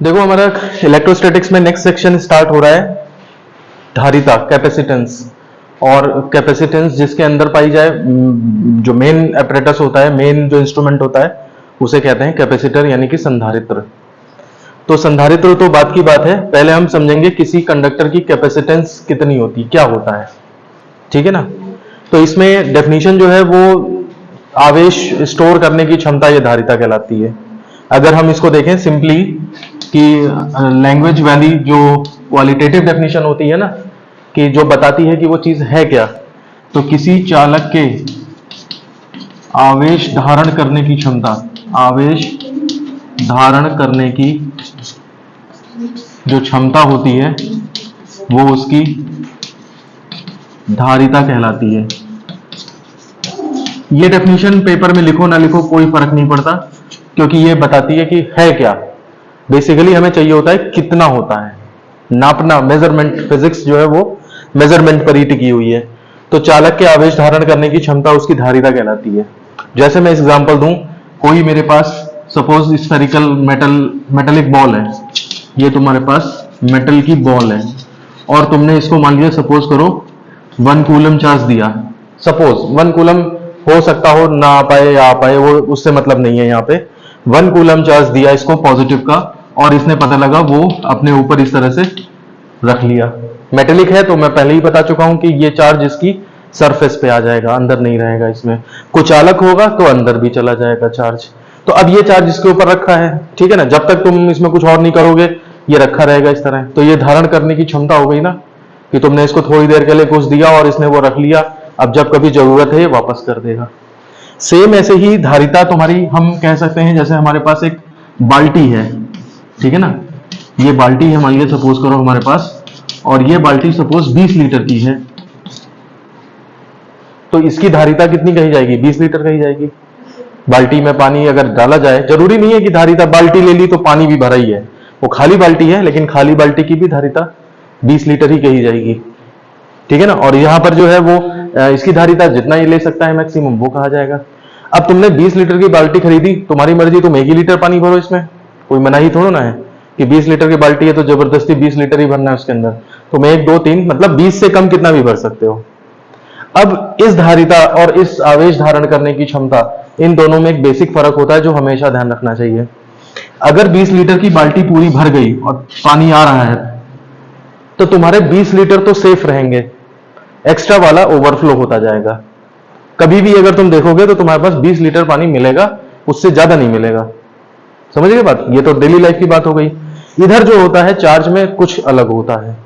देखो हमारा इलेक्ट्रोस्टैटिक्स में नेक्स्ट सेक्शन स्टार्ट हो रहा है धारिता, कैपेसिटेंस। और कैपेसिटेंस जिसके अंदर पाई जाए, जो मेन एपरेटस होता है, मेन जो इंस्ट्रूमेंट होता है, उसे कहते हैं कैपेसिटर यानी कि संधारित्र। तो संधारित्र तो बात की बात है, पहले हम समझेंगे किसी कंडक्टर की कैपेसिटेंस कितनी होती है, क्या होता है, ठीक है ना। तो इसमें डेफिनेशन जो है वो आवेश स्टोर करने की क्षमता ये धारिता कहलाती है। अगर हम इसको देखें सिंपली कि लैंग्वेज वाली जो क्वालिटेटिव डेफिनेशन होती है ना, कि जो बताती है कि वो चीज है क्या, तो किसी चालक के आवेश धारण करने की क्षमता, आवेश धारण करने की जो क्षमता होती है वो उसकी धारिता कहलाती है। ये डेफिनेशन पेपर में लिखो ना लिखो कोई फर्क नहीं पड़ता, क्योंकि ये बताती है कि है क्या। बेसिकली हमें चाहिए होता है कितना होता है, नापना, मेजरमेंट। फिजिक्स जो है वो मेजरमेंट पर ही टिकी हुई है। तो चालक के आवेश धारण करने की क्षमता उसकी धारिता कहलाती है। जैसे मैं एग्जांपल दूं, कोई मेरे पास सपोज स्फेरिकल मेटलिक बॉल है, ये तुम्हारे पास मेटल की बॉल है, और तुमने इसको मान लिया सपोज करो 1 कूलम चार्ज दिया। सपोज 1 कूलम, हो सकता हो ना आ पाए या आ पाए, वो उससे मतलब नहीं है। यहाँ पे 1 कूलम चार्ज दिया इसको पॉजिटिव का, और इसने पता लगा वो अपने ऊपर इस तरह से रख लिया। मेटेलिक है तो मैं पहले ही बता चुका हूं कि ये चार्ज इसकी सरफेस पे आ जाएगा, अंदर नहीं रहेगा। इसमें कुछ चालक होगा तो अंदर भी चला जाएगा चार्ज। तो अब ये चार्ज इसके ऊपर रखा है, ठीक है ना, जब तक तुम इसमें कुछ और नहीं करोगे ये रखा रहेगा इस तरह। तो ये धारण करने की क्षमता हो गई ना, कि तुमने इसको थोड़ी देर के लिए कुछ दिया और इसने वो रख लिया, अब जब कभी जरूरत है ये वापस कर देगा। सेम ऐसे ही धारिता तुम्हारी हम कह सकते हैं, जैसे हमारे पास एक बाल्टी है, ठीक है ना, ये बाल्टी है मान लीजिए सपोज करो हमारे पास, और ये बाल्टी सपोज 20 लीटर की है, तो इसकी धारिता कितनी कही जाएगी, 20 लीटर कही जाएगी। बाल्टी में पानी अगर डाला जाए, जरूरी नहीं है कि धारिता, बाल्टी ले ली तो पानी भी भरा ही है, वो खाली बाल्टी है, लेकिन खाली बाल्टी की भी धारिता 20 लीटर ही कही जाएगी, ठीक है ना। और यहां पर जो है वो इसकी धारिता जितना ही ले सकता है मैक्सिमम वो कहा जाएगा। अब तुमने 20 लीटर की बाल्टी खरीदी, तुम्हारी मर्जी, तुम 1 ही लीटर पानी भरो इसमें, कोई मनाही थोड़ा ना है कि 20 लीटर की बाल्टी है तो जबरदस्ती 20 लीटर ही भरना है उसके अंदर। तुम 1 2 3 मतलब 20 से कम कितना भी भर सकते हो। अब इस धारिता और इस आवेश धारण करने की क्षमता, इन दोनों में एक बेसिक फर्क होता है जो हमेशा ध्यान रखना चाहिए। अगर 20 लीटर की बाल्टी पूरी भर गई और पानी आ रहा है, तो तुम्हारे 20 लीटर तो सेफ रहेंगे, एक्स्ट्रा वाला ओवरफ्लो होता जाएगा। कभी भी अगर तुम देखोगे तो तुम्हारे पास 20 लीटर पानी मिलेगा, उससे ज्यादा नहीं मिलेगा। समझ गए बात, ये तो डेली लाइफ की बात हो गई। इधर जो होता है चार्ज में कुछ अलग होता है।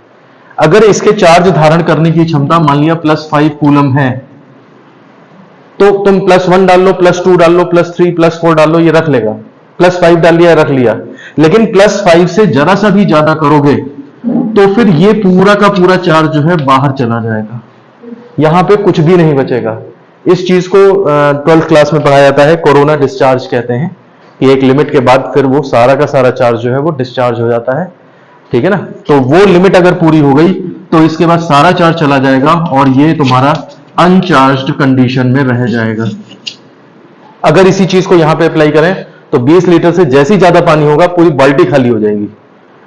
अगर इसके चार्ज धारण करने की क्षमता मान लिया +5 कूलम है, तो तुम +1 डाल लो, +2 डाल लो, +3 +4 डाल लो, ये रख लेगा। +5 डाल लिया, रख लिया। लेकिन +5 से जरा सा भी ज्यादा करोगे तो फिर ये पूरा का पूरा चार्ज जो है बाहर चला जाएगा, यहां पे कुछ भी नहीं बचेगा। इस चीज को 12th क्लास में पढ़ाया जाता है, कोरोना डिस्चार्ज कहते हैं, कि एक लिमिट के बाद फिर वो सारा का सारा चार्ज जो है वो डिस्चार्ज हो जाता है, ठीक है ना। तो वो लिमिट अगर पूरी हो गई तो इसके बाद सारा चार्ज चला जाएगा और ये तुम्हारा अनचार्ज्ड कंडीशन में रह जाएगा। अगर इसी चीज को यहां पे अप्लाई करें तो 20 लीटर से जैसे ही ज्यादा पानी होगा पूरी बाल्टी खाली हो जाएगी,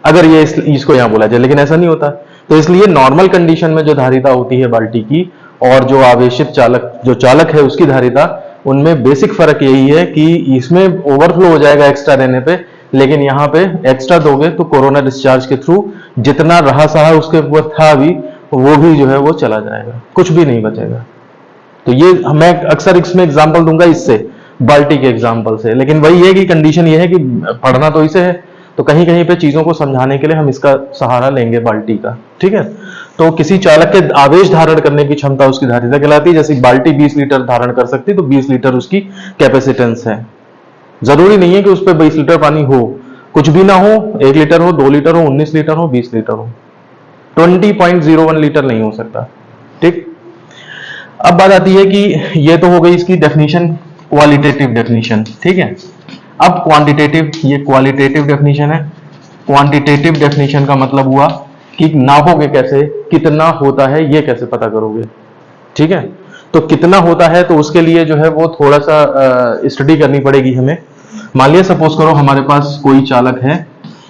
अगर ये इसको यहां बोला जाए, लेकिन ऐसा नहीं होता। तो इसलिए नॉर्मल कंडीशन में जो धारिता होती है बाल्टी की और जो आवेशित चालक, जो चालक है उसकी धारिता, उनमें बेसिक फर्क यही है कि इसमें ओवरफ्लो हो जाएगा एक्स्ट्रा देने पे, लेकिन यहाँ पे एक्स्ट्रा दोगे तो कोरोना डिस्चार्ज के थ्रू जितना रहा सहा उसके ऊपर था भी, वो भी जो है वो चला जाएगा, कुछ भी नहीं बचेगा। तो ये मैं अक्सर इसमें एग्जांपल दूंगा इससे, बाल्टी के एग्जांपल से, लेकिन वही है कि कंडीशन ये है कि पढ़ना तो इसे है, तो कहीं कहीं पे चीजों को समझाने के लिए हम इसका सहारा लेंगे बाल्टी का, ठीक है। तो किसी चालक के आवेश धारण करने की क्षमता उसकी धारिता कहलाती है। जैसे बाल्टी 20 लीटर धारण कर सकती, तो 20 लीटर उसकी कैपेसिटेंस है। जरूरी नहीं है कि उस पर 20 लीटर पानी हो, कुछ भी ना हो, 1 लीटर हो, 2 लीटर हो, 19 लीटर हो, 20 लीटर हो, 20.01 लीटर नहीं हो सकता, ठीक। अब बात आती है कि ये तो हो गई इसकी डेफिनेशन, क्वालिटेटिव डेफिनेशन, ठीक है। अब क्वांटिटेटिव, ये क्वालिटेटिव डेफिनेशन है। क्वांटिटेटिव डेफिनेशन का मतलब हुआ कि नापोगे कैसे, कितना होता है ये कैसे पता करोगे, ठीक है। तो कितना होता है तो उसके लिए जो है वो थोड़ा सा स्टडी करनी पड़ेगी हमें। मान लिया सपोज करो हमारे पास कोई चालक है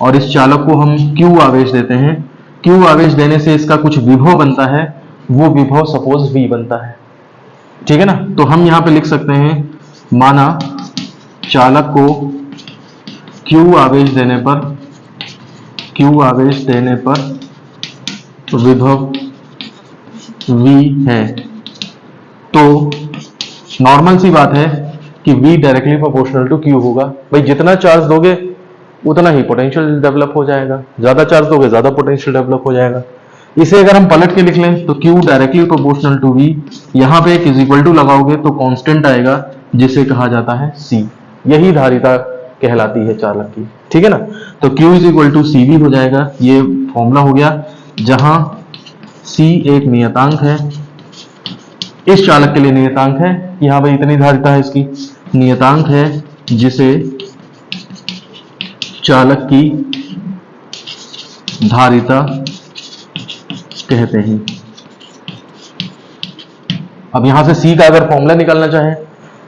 और इस चालक को हम Q आवेश देते हैं। Q आवेश देने से इसका कुछ विभव बनता है, वो विभव सपोज V बनता है, ठीक है ना। तो हम यहाँ पे लिख सकते हैं, माना चालक को Q आवेश देने पर विभव V है, तो नॉर्मल सी बात है कि V directly proportional to Q होगा। भाई जितना चार्ज दोगे उतना ही पोटेंशियल डेवलप हो जाएगा, ज्यादा चार्ज दोगे ज्यादा पोटेंशियल डेवलप हो जाएगा। इसे अगर हम पलट के लिख लें तो Q directly proportional to V, यहाँ पे एक इज इक्वल टू लगाओगे तो कांस्टेंट आएगा जिसे कहा जाता है C। यही धारिता कहलाती है चालक की, ठीक है ना। तो Q is equal to CV हो जाएगा, ये फॉर्मूला हो गया, जहां C एक नियतांक है, इस चालक के लिए नियतांक है, यहाँ पे इतनी धारिता है, इसकी नियतांक है जिसे चालक की धारिता कहते हैं। अब यहां से C का अगर फॉर्मूला निकालना चाहें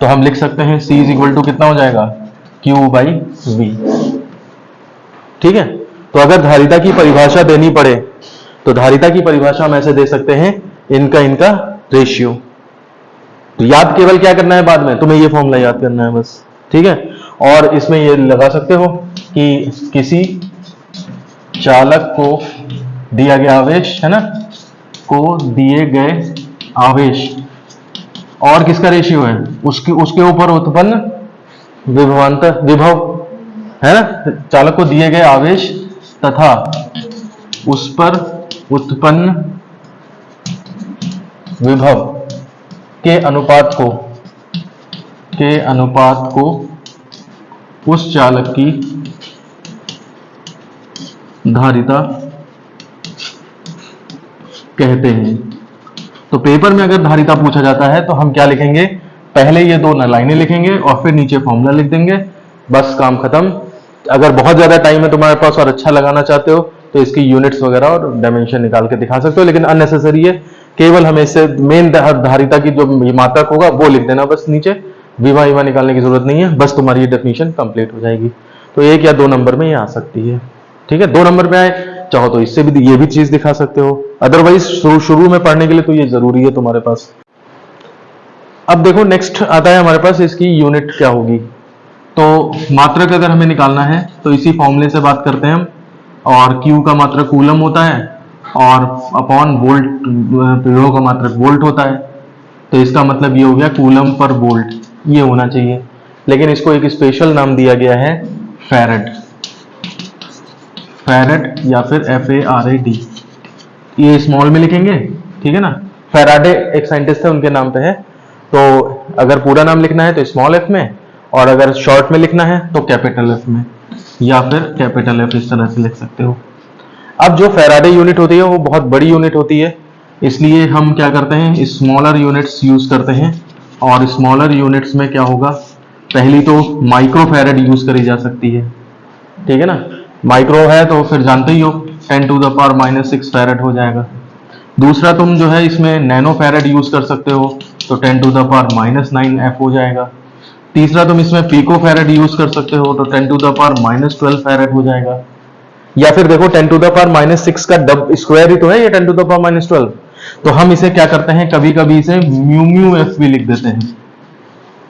तो हम लिख सकते हैं C इज इक्वल टू कितना हो जाएगा, Q बाई V, ठीक है। तो अगर धारिता की परिभाषा देनी पड़े तो धारिता की परिभाषा हम ऐसे दे सकते हैं, इनका रेशियो। तो याद केवल क्या करना है, बाद में तुम्हें ये फॉर्मूला याद करना है बस, ठीक है। और इसमें ये लगा सकते हो कि किसी चालक को दिया गया आवेश है ना, को दिए गए आवेश और किसका रेशियो है, उसके ऊपर उत्पन्न विभव है ना, चालक को दिए गए आवेश तथा उस पर उत्पन्न विभव के अनुपात को उस चालक की धारिता कहते हैं। तो पेपर में अगर धारिता पूछा जाता है तो हम क्या लिखेंगे, पहले ये दो लाइनें लिखेंगे और फिर नीचे फॉर्मूला लिख देंगे, बस काम खत्म। अगर बहुत ज्यादा टाइम है तुम्हारे पास और अच्छा लगाना चाहते हो तो इसकी यूनिट्स वगैरह और डायमेंशन निकाल के दिखा सकते हो, लेकिन अननेसेसरी है। केवल हमें इससे मेन धारिता की जो मात्रक होगा वो लिख देना बस नीचे, विभव ईवा निकालने की जरूरत नहीं है, बस तुम्हारी ये डेफिनेशन कंप्लीट हो जाएगी। तो 1 या 2 नंबर में ये आ सकती है, ठीक है। 2 नंबर में आए चाहो तो इससे भी ये भी चीज दिखा सकते हो, अदरवाइज शुरू में पढ़ने के लिए तो ये जरूरी है तुम्हारे पास। अब देखो नेक्स्ट आता है हमारे पास, इसकी यूनिट क्या होगी। तो मात्रक अगर हमें निकालना है तो इसी फॉर्मूले से बात करते हैं हम, और Q का मात्रक कूलम होता है और अपॉन वोल्ट, विभव का मात्रक वोल्ट होता है। तो इसका मतलब ये हो गया कूलम पर वोल्ट, ये होना चाहिए, लेकिन इसको एक स्पेशल नाम दिया गया है फैरेड या फिर FARAD, ये स्मॉल में लिखेंगे, ठीक है ना। फैराडे एक साइंटिस्ट है, उनके नाम पे है। तो अगर पूरा नाम लिखना है तो स्मॉल f में, और अगर शॉर्ट में लिखना है तो कैपिटल F में, या फिर कैपिटल F, इस तरह से लिख सकते हो। अब जो फैराडे यूनिट होती है वो बहुत बड़ी यूनिट होती है, इसलिए हम क्या करते हैं, स्मॉलर यूनिट्स यूज करते हैं। और स्मॉलर यूनिट्स में क्या होगा, पहली तो माइक्रो फैरेड यूज करी जा सकती है, ठीक है ना। माइक्रो है तो फिर जानते ही हो 10⁻⁻⁶ फैरेड हो जाएगा। दूसरा तुम जो है इसमें नैनो फैरेड यूज कर सकते हो, तो 10⁻⁹ F हो जाएगा। तीसरा तुम इसमें पिको फैरेड यूज कर सकते हो, तो 10⁻12 फैरेड हो जाएगा। या फिर देखो 10⁻⁶ का स्क्वायर ही तो है ये 10⁻12। तो हम इसे क्या करते हैं, कभी कभी इसे म्यू एफ भी लिख देते हैं।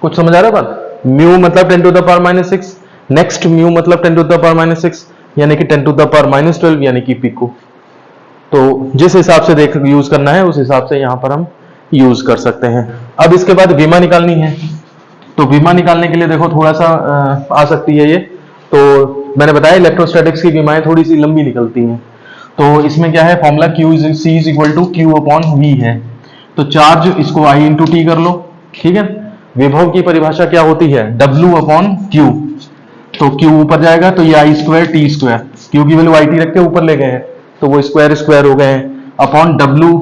कुछ समझ आ रहा है बात, म्यू मतलब 10⁻⁶, नेक्स्ट म्यू मतलब 10⁻⁶, यानी कि 10⁻12 यानी कि पिको। तो जिस हिसाब से देख यूज करना है उस हिसाब से यहां पर हम यूज कर सकते हैं। अब इसके बाद विमा निकालनी है, तो विमा निकालने के लिए देखो थोड़ा सा आ सकती है ये। तो मैंने बताया इलेक्ट्रोस्टैटिक्स की विमाएं थोड़ी सी लंबी निकलती हैं। तो इसमें क्या है, formula C is equal to Q upon V है। तो चार्ज इसको I इंटू टी कर लो, ठीक है। विभव की परिभाषा क्या होती है, W अपॉन Q। तो Q ऊपर जाएगा तो ये I square T square, Q की वैल्यू IT रख के ऊपर ले गए हैं तो वो स्क्वायर स्क्वायर हो गए हैं, अपॉन W।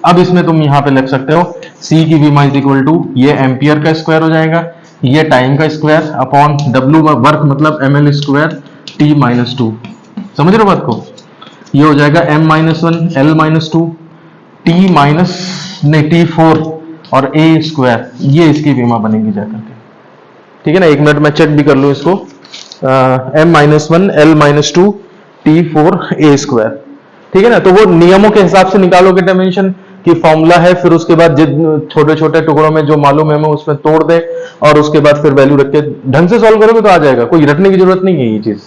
अब इसमें तुम यहाँ पे लिख सकते हो C की विमा इज इक्वल टू, ये एम्पियर का स्क्वायर हो जाएगा, ये टाइम का स्क्वायर, अपॉन W वर्क मतलब ml स्क्वायर T-2। समझ रहे हो बात को, ये हो जाएगा m-1 L-2 T4 और A स्क्वायर, ये इसकी विमा बनेगी जाकर के, ठीक है ना। 1 मिनट में चेक भी कर लूं इसको, m-1 L-2 T4a²। ठीक है ना, तो वो नियमों के हिसाब से निकालोगे डायमेंशन की फॉर्मूला है, फिर उसके बाद छोटे छोटे टुकड़ों में जो मालूम है मैं उसमें तोड़ दे और उसके बाद फिर वैल्यू रख के ढंग से सॉल्व करोगे तो आ जाएगा, कोई रटने की जरूरत नहीं है ये चीज।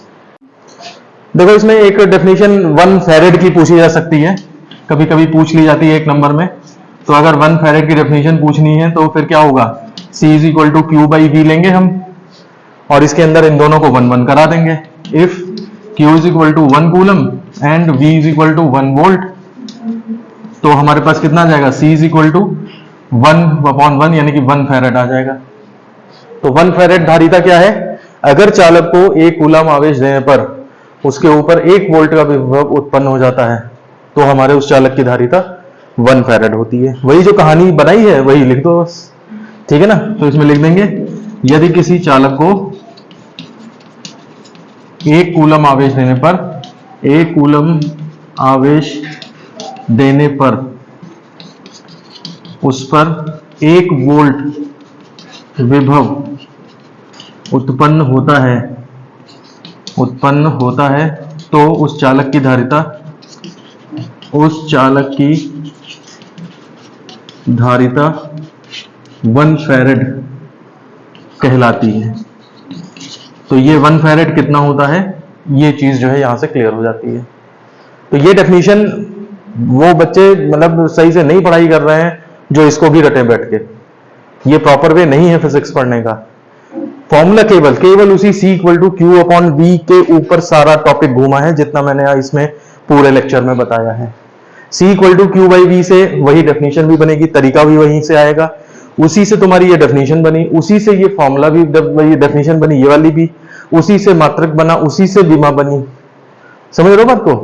देखो इसमें एक डेफिनेशन 1 फैरेड की पूछी जा सकती है, कभी कभी पूछ ली जाती है एक नंबर में। तो अगर 1 फैरेड की डेफिनेशन पूछनी है तो फिर क्या होगा, C is equal to Q by V लेंगे हम और इसके अंदर इन दोनों को 1 1 करा देंगे। If Q is equal to 1 coulomb and V is equal to 1 volt, तो हमारे पास कितना आ जाएगा, C इज इक्वल टू 1/1 यानी कि 1 फैरेड आ जाएगा। तो 1 फैरेड धारिता क्या है, अगर चालक को 1 कूलम आवेश देने पर उसके ऊपर 1 वोल्ट का विभव उत्पन्न हो जाता है तो हमारे उस चालक की धारिता 1 फैरेड होती है। वही जो कहानी बनाई है वही लिख दो बस, ठीक है ना। तो इसमें लिख देंगे यदि किसी चालक को 1 कूलम आवेश देने पर 1 कूलम आवेश देने पर उस पर 1 वोल्ट विभव उत्पन्न होता है तो उस चालक की धारिता 1 फैरेड कहलाती है। तो ये 1 फैरेड कितना होता है, ये चीज जो है यहां से क्लियर हो जाती है। तो ये डेफिनेशन वो बच्चे मतलब सही से नहीं पढ़ाई कर रहे हैं जो इसको भी रटे बैठ के, ये प्रॉपर वे नहीं है फिजिक्स पढ़ने का। फॉर्मूला केवल उसी C equal to Q upon V के ऊपर सारा टॉपिक घूमा है जितना मैंने इसमें पूरे लेक्चर में बताया है। C equal to Q by V से वही डेफिनेशन भी बनेगी, तरीका भी वहीं से आएगा, उसी से तुम्हारी ये डेफिनेशन बनी, उसी से ये फॉर्मूला भी ये डेफिनेशन बनी, ये वाली भी उसी से मात्रक बना, उसी से विमा बनी। समझ रहे हो बात को।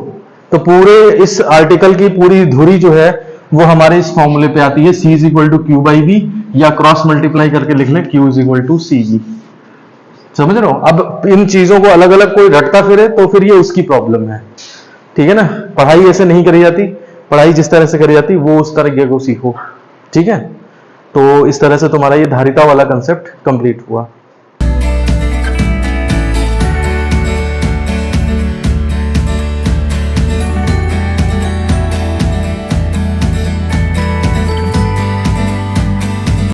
तो पूरे इस आर्टिकल की पूरी धुरी जो है वो हमारे इस फॉर्मूले पे आती है, C is equal to Q by V, या क्रॉस मल्टीप्लाई करके लिख ले Q is equal to C जी। समझ रहे हो। अब इन चीजों को अलग अलग कोई रटता फिरे तो फिर ये उसकी प्रॉब्लम है, ठीक है ना। पढ़ाई ऐसे नहीं करी जाती, पढ़ाई जिस तरह से करी जाती वो उस तरह को सीखो, ठीक है। तो इस तरह से तुम्हारा ये धारिता वाला कंसेप्ट कंप्लीट हुआ।